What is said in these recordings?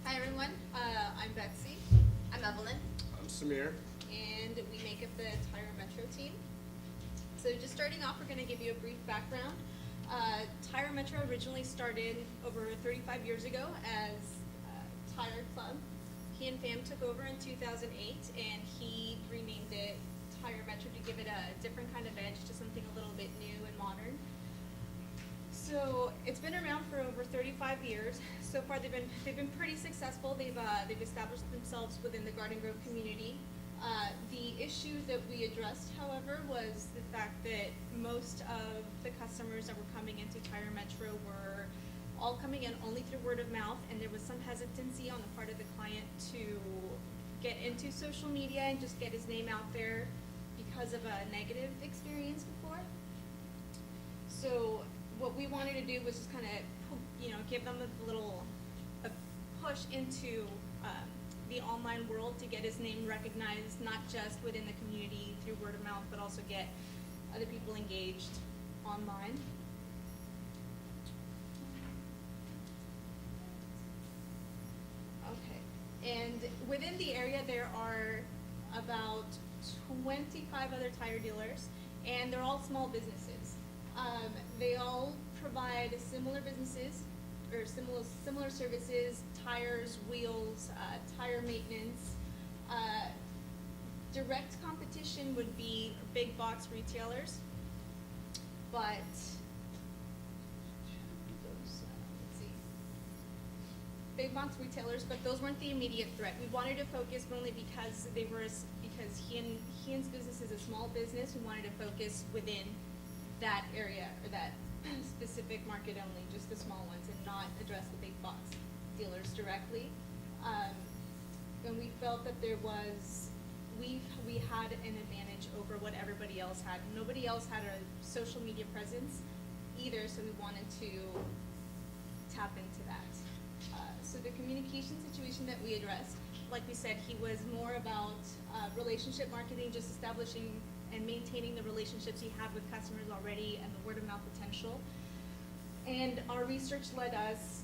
Hi everyone, I'm Betsy. I'm Evelyn. I'm Samir. And we make up the Tyra Metro team. So just starting off, we're going to give you a brief background. Tyra Metro originally started over 35 years ago as a tire club. He and Fam took over in 2008 and he renamed it Tyra Metro to give it a different kind of edge, to something a little bit new and modern. So it's been around for over 35 years. So far, they've been pretty successful. They've established themselves within the Garden Grove community. The issue that we addressed, however, was the fact that most of the customers that were coming into Tyra Metro were all coming in only through word of mouth, and there was some hesitancy on the part of the client to get into social media and just get his name out there because of a negative experience before. So what we wanted to do was just kind of, give them a push into the online world to get his name recognized, not just within the community through word of mouth, but also get other people engaged online. Okay, and within the area there are about 25 other tire dealers, and they're all small businesses. They all provide similar businesses or similar services: tires, wheels, tire maintenance. Direct competition would be big box retailers, but big box retailers, but those weren't the immediate threat. We wanted to focus mainly because he and his business is a small business. We wanted to focus within that area or that specific market only, just the small ones, and not address the big box dealers directly. And we felt that we had an advantage over what everybody else had. Nobody else had a social media presence either, so we wanted to tap into that. So the communication situation that we addressed, like we said, he was more about relationship marketing, just establishing and maintaining the relationships he had with customers already and the word of mouth potential. And our research led us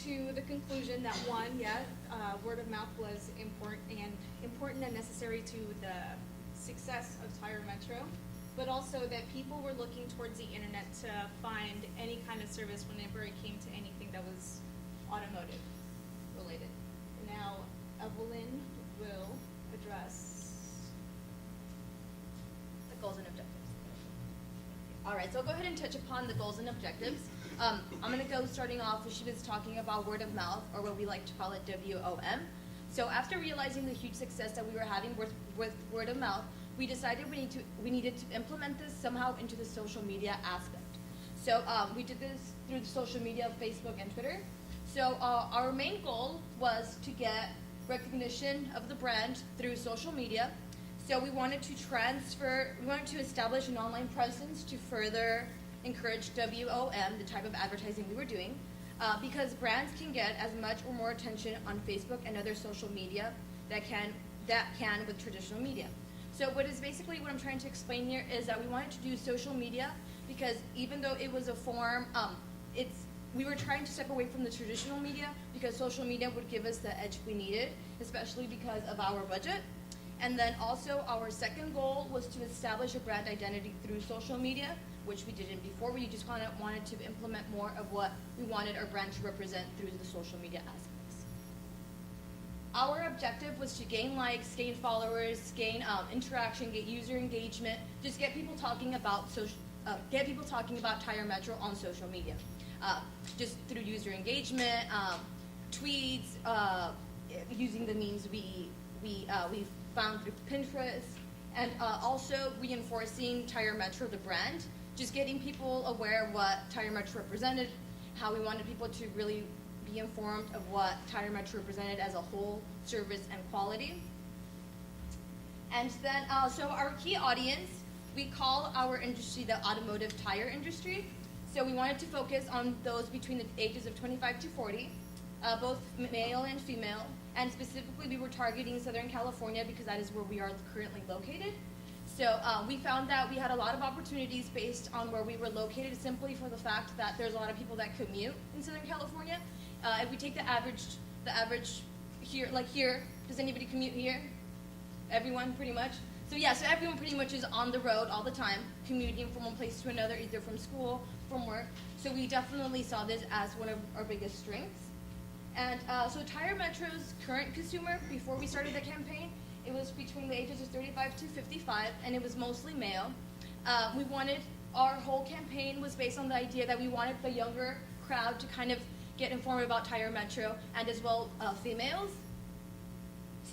to the conclusion that word of mouth was important and necessary to the success of Tyra Metro, but also that people were looking towards the internet to find any kind of service whenever it came to anything that was automotive related. Now, Evelyn will address The goals and objectives. All right, so I'll go ahead and touch upon the goals and objectives. I'm going to go starting off she was talking about word of mouth, or what we like to call it WOM. So after realizing the huge success that we were having with word of mouth, we decided we needed to implement this somehow into the social media aspect. So we did this through the social media, Facebook and Twitter. So our main goal was to get recognition of the brand through social media. So we wanted to establish an online presence to further encourage WOM, the type of advertising we were doing, because brands can get as much or more attention on Facebook and other social media that can with traditional media. So what I'm trying to explain here is that we wanted to do social media because even though it was a form, we were trying to step away from the traditional media because social media would give us the edge we needed, especially because of our budget. And then also our second goal was to establish a brand identity through social media, which we didn't before. We just kind of wanted to implement more of what we wanted our brand to represent through the social media aspects. Our objective was to gain likes, gain followers, gain interaction, get user engagement, just get people talking about Tyra Metro on social media, just through user engagement, tweets, using the means we found through Pinterest, and also reinforcing Tyra Metro, the brand, just getting people aware of what Tyra Metro represented, how we wanted people to really be informed of what Tyra Metro represented as a whole, service and quality. And then, so our key audience, we call our industry the automotive tire industry. So we wanted to focus on those between the ages of 25 to 40, both male and female. And specifically, we were targeting Southern California because that is where we are currently located. So we found that we had a lot of opportunities based on where we were located, simply for the fact that there's a lot of people that commute in Southern California. If we take the average the average here, like here, does anybody commute here? Everyone, pretty much? So yeah, so everyone pretty much is on the road all the time, commuting from one place to another, either from school, from work. So we definitely saw this as one of our biggest strengths. And so Tire Metro's current consumer, before we started the campaign, it was between the ages of 35 to 55, and it was mostly male. Our whole campaign was based on the idea that we wanted the younger crowd to kind of get informed about Tire Metro, and as well females.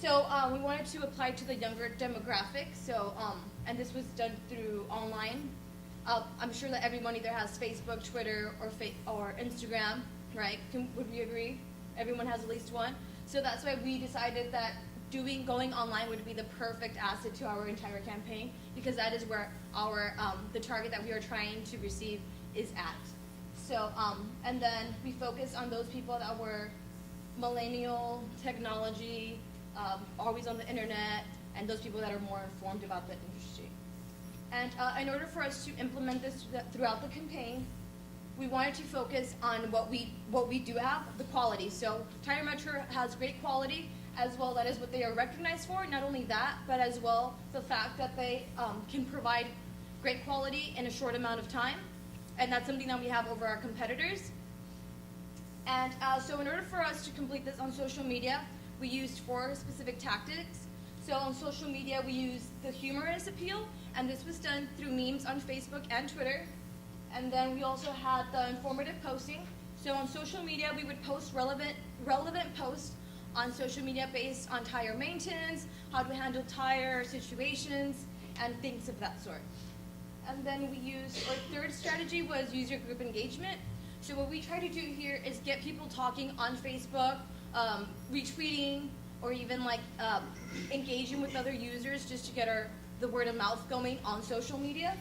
So we wanted to apply to the younger demographic, so, and this was done through online. I'm sure that everyone either has Facebook, Twitter, or Instagram, right? Would we agree? Everyone has at least one. So that's why we decided that going online would be the perfect asset to our entire campaign, because that is where the target that we are trying to receive is at. So, and then we focused on those people that were millennial, technology, always on the internet, and those people that are more informed about the industry. And in order for us to implement this throughout the campaign, we wanted to focus on what we do have, the quality. So Tire Metro has great quality, as well that is what they are recognized for. Not only that, but as well the fact that they can provide great quality in a short amount of time. And that's something that we have over our competitors. And so in order for us to complete this on social media, we used 4 specific tactics. So on social media, we used the humorous appeal, and this was done through memes on Facebook and Twitter. And then we also had the informative posting. So on social media, we would post relevant posts on social media based on tire maintenance, how to handle tire situations, and things of that sort. And then our third strategy was user group engagement. So what we try to do here is get people talking on Facebook, retweeting, or even engaging with other users just to get the word of mouth going on social media.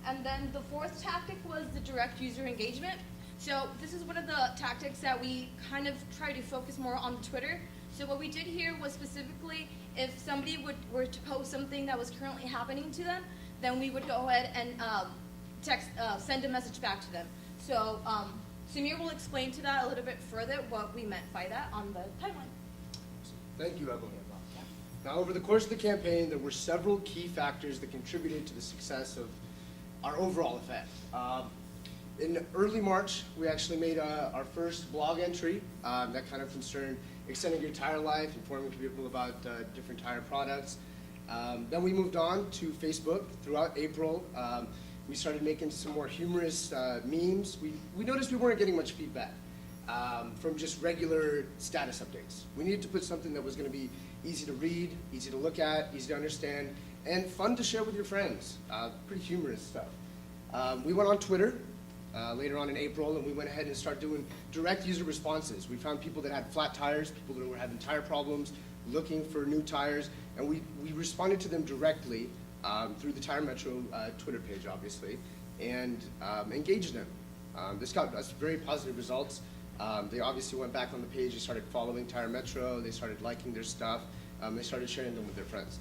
And then the 4th tactic was the direct user engagement. So this is one of the tactics that we kind of try to focus more on Twitter. So what we did here was specifically, if somebody were to post something that was currently happening to them, then we would go ahead and send a message back to them. So Samir will explain to that a little bit further what we meant by that on the timeline. Thank you, Evelyn. Now, over the course of the campaign, there were several key factors that contributed to the success of our overall effect. In early March, we actually made our first blog entry that kind of concerned extending your tire life, informing people about different tire products. Then we moved on to Facebook. Throughout April, we started making some more humorous memes. We noticed we weren't getting much feedback from just regular status updates. We needed to put something that was going to be easy to read, easy to look at, easy to understand, and fun to share with your friends. Pretty humorous stuff. We went on Twitter later on in April, and we went ahead and started doing direct user responses. We found people that had flat tires, people that were having tire problems, looking for new tires, and we responded to them directly through the Tire Metro Twitter page, obviously, and engaged them. This got us very positive results. They obviously went back on the page, they started following Tire Metro, they started liking their stuff, they started sharing them with their friends.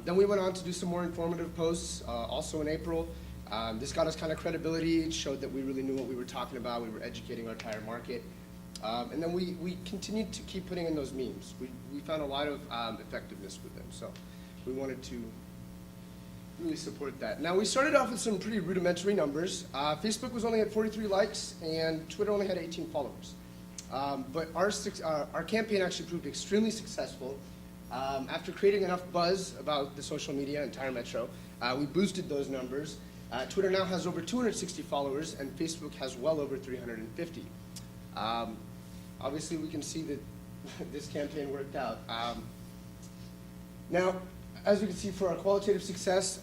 Then we went on to do some more informative posts, also in April. This got us kind of credibility. It showed that we really knew what we were talking about. We were educating our tire market. And then we continued to keep putting in those memes. We found a lot of effectiveness with them, so we wanted to really support that. Now, we started off with some pretty rudimentary numbers. Facebook was only at 43 likes, and Twitter only had 18 followers. But our campaign actually proved extremely successful. After creating enough buzz about the social media and Tire Metro, we boosted those numbers. Twitter now has over 260 followers, and Facebook has well over 350. Obviously, we can see that this campaign worked out. Now, as we can see, for our qualitative success,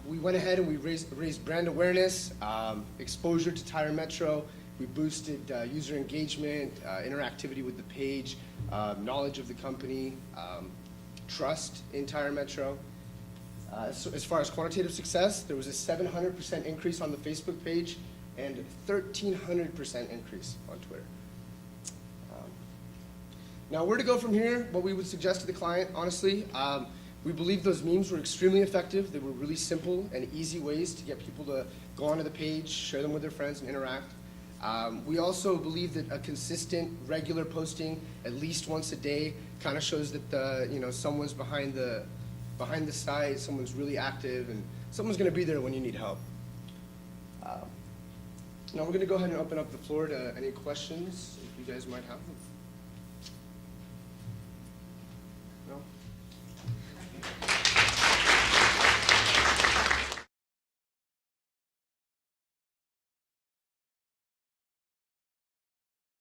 we went ahead and we raised brand awareness, exposure to Tire Metro. We boosted user engagement, interactivity with the page, knowledge of the company, trust in Tire Metro. So as far as quantitative success, there was a 700% increase on the Facebook page and 1,300% increase on Twitter. Now, where to go from here? What we would suggest to the client, honestly, we believe those memes were extremely effective. They were really simple and easy ways to get people to go onto the page, share them with their friends, and interact. We also believe that a consistent, regular posting, at least once a day, kind of shows that someone's behind the site, someone's really active, and someone's going to be there when you need help. Now we're going to go ahead and open up the floor to any questions if you guys might have them.